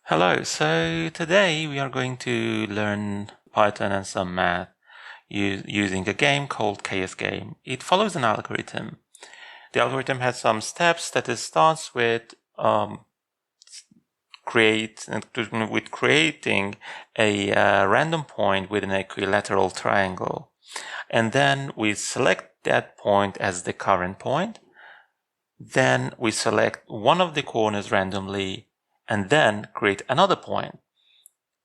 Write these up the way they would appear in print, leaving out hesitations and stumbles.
Hello, so today we are going to learn Python and some math using a game called KS Game. It follows an algorithm. The algorithm has some steps that it starts with creating a random point with an equilateral triangle. And then we select that point as the current point. Then we select one of the corners randomly and then create another point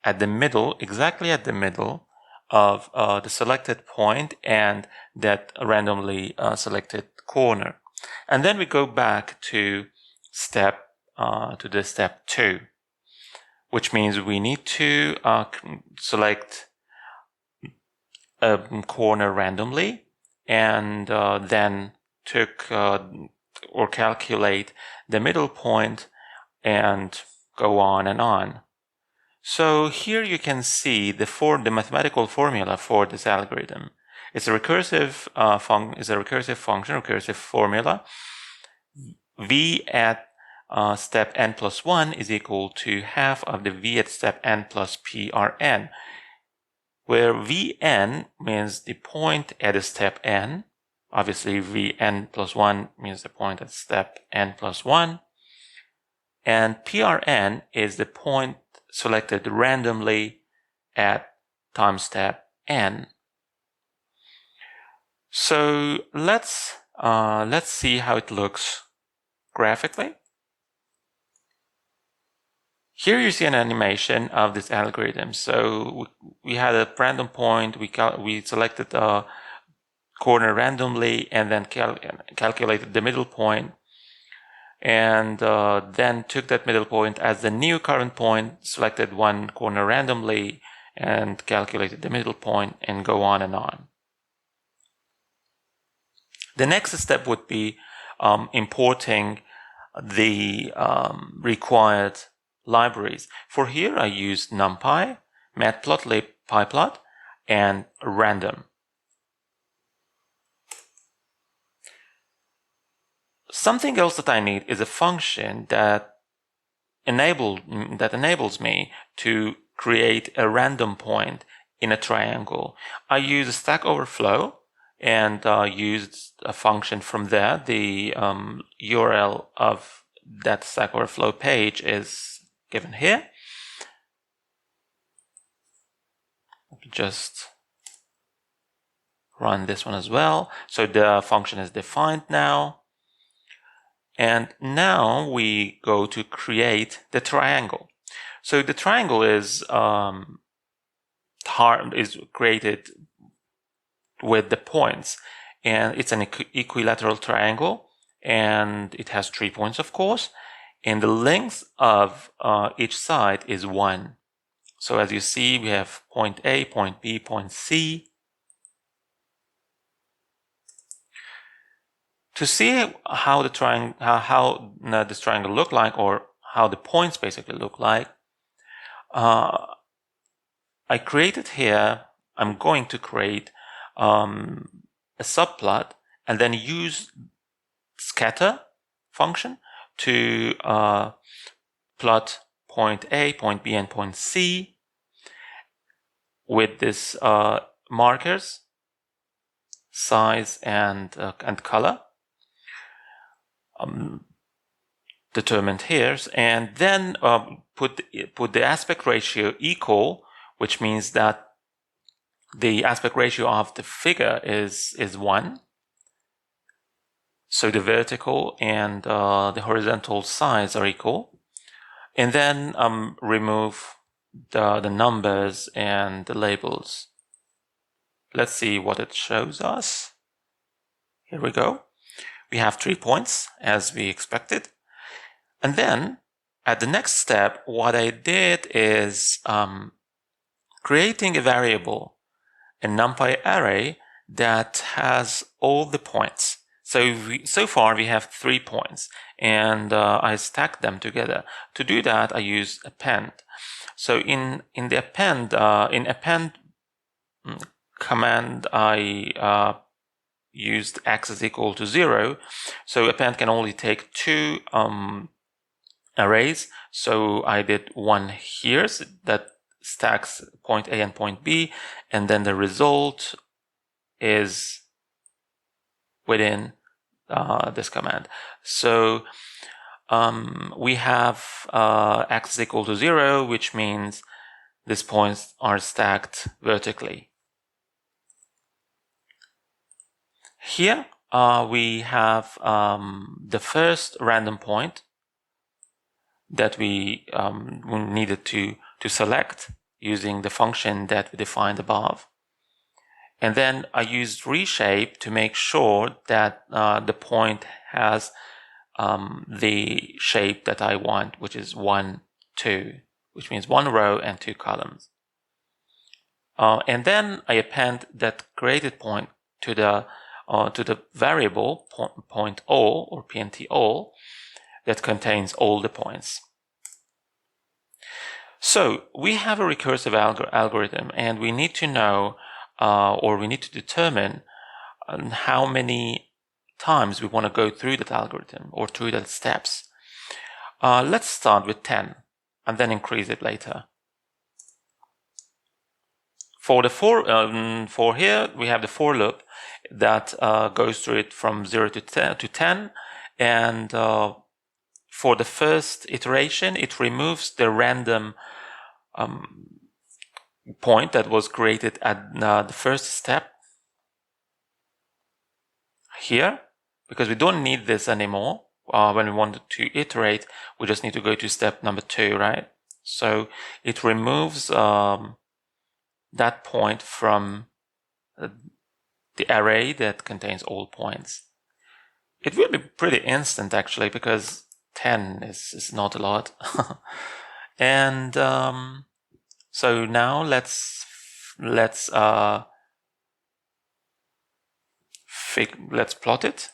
at the middle, exactly at the middle of the selected point and that randomly selected corner. And then we go back to step 2, which means we need to select a corner randomly and then calculate the middle point and go on and on. So here you can see the mathematical formula for this algorithm. It's a recursive formula. V at step n plus 1 is equal to half of the v at step n plus prn, where vn means the point at a step n. Obviously, vn plus 1 means the point at step n plus 1. And prn is the point selected randomly at time step n. So let's see how it looks graphically. Here you see an animation of this algorithm. So we had a random point. We selected a corner randomly and then calculated the middle point. And then took that middle point as the new current point, selected one corner randomly, and calculated the middle point, and go on and on. The next step would be importing the required libraries. For here I used NumPy, Matplotlib, PyPlot, and Random. Something else that I need is a function that enables me to create a random point in a triangle. I use Stack Overflow and used a function from there. The URL of that Stack Overflow page is given here. Just run this one as well. So the function is defined now. And now we go to create the triangle. So the triangle is created with the points, and it's an equilateral triangle, and it has 3 points, of course, and the length of each side is 1. So as you see, we have point A, point B, point C. To see how this triangle look like, or how the points basically look like, I created here. I'm going to create a subplot and then use scatter function to plot point A, point B, and point C with this markers, size, and color. Determined here, and then put the aspect ratio equal, which means that the aspect ratio of the figure is 1. So the vertical and the horizontal sides are equal, and then remove the numbers and the labels. Let's see what it shows us. Here we go. We have 3 points as we expected. And then at the next step, what I did is creating a variable, a NumPy array that has all the points. So far we have 3 points, and I stacked them together. To do that, I use append. So in the append command, I used x is equal to 0, so append can only take 2 arrays. So I did one here that stacks point A and point B, and then the result is within this command. So we have x is equal to 0, which means these points are stacked vertically. Here we have the first random point that we needed to select using the function that we defined above. And then I used reshape to make sure that the point has the shape that I want, which is 1, 2, which means 1 row and 2 columns. And then I append that created point to the variable point all, or pnt all, that contains all the points. So we have a recursive algorithm, and we need to know, or we need to determine how many times we want to go through that algorithm or through the steps. Let's start with 10 and then increase it later. For the for here, we have the for loop that goes through it from 0 to 10, and for the first iteration, it removes the random point that was created at the first step here, because we don't need this anymore. When we want to iterate, we just need to go to step number 2, right? So it removes that point from the array that contains all points. It will be pretty instant actually, because 10 is not a lot. And so now let's plot it.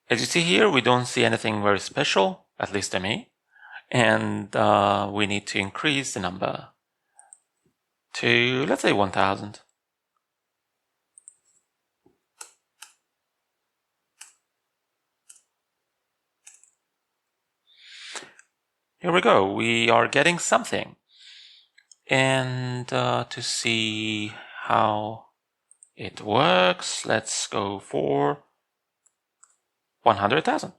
As you see here, we don't see anything very special, at least to me. And we need to increase the number to, let's say, 1000. Here we go, we are getting something. And to see how it works, let's go for 100,000.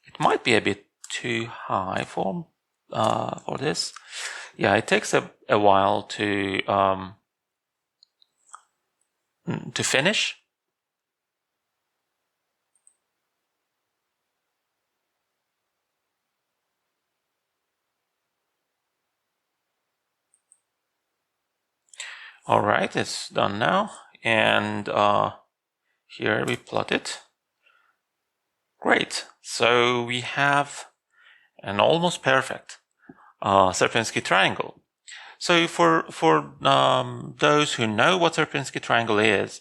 It might be a bit too high for this. Yeah, it takes a while to finish. All right, it's done now, and here we plot it. Great. So we have an almost perfect Sierpinski triangle. So for those who know what Sierpinski triangle is,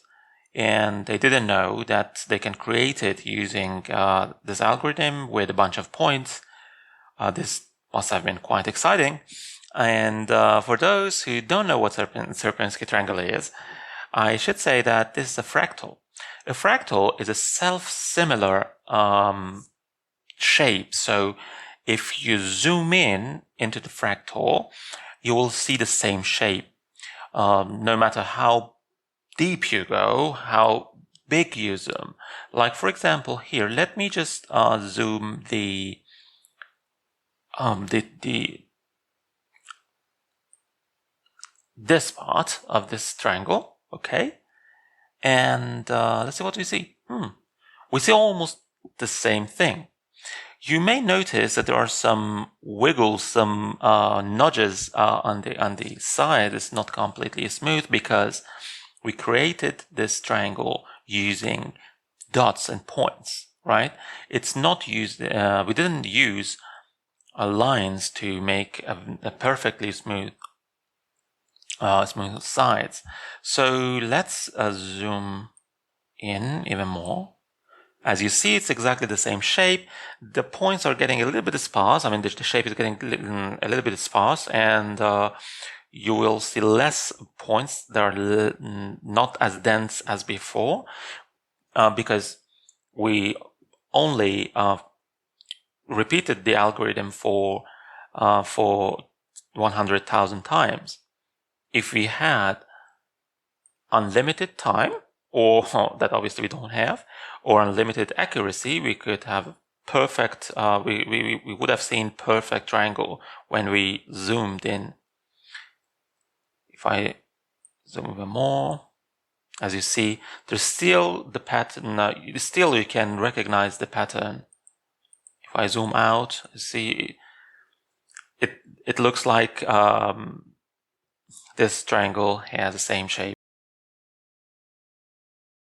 and they didn't know that they can create it using this algorithm with a bunch of points, this must have been quite exciting. And for those who don't know what Sierpinski triangle is, I should say that this is a fractal. A fractal is a self-similar shape. So if you zoom in into the fractal, you will see the same shape. No matter how deep you go, how big you zoom. Like for example here, let me just zoom this part of this triangle, okay? And let's see what we see. We see almost the same thing. You may notice that there are some wiggles, some nudges on the side. It's not completely smooth because we created this triangle using dots and points, right? It's not used. We didn't use lines to make a perfectly smooth sides. So let's zoom in even more. As you see, it's exactly the same shape. The points are getting a little bit sparse. I mean, the shape is getting a little bit sparse, and you will see less points that are not as dense as before, because we only repeated the algorithm for 100,000 times. If we had unlimited time, or that obviously we don't have, or unlimited accuracy, we could have perfect, we would have seen perfect triangle when we zoomed in. If I zoom even more, as you see, there's still the pattern, still you can recognize the pattern. If I zoom out, you see, it looks like this triangle has the same shape.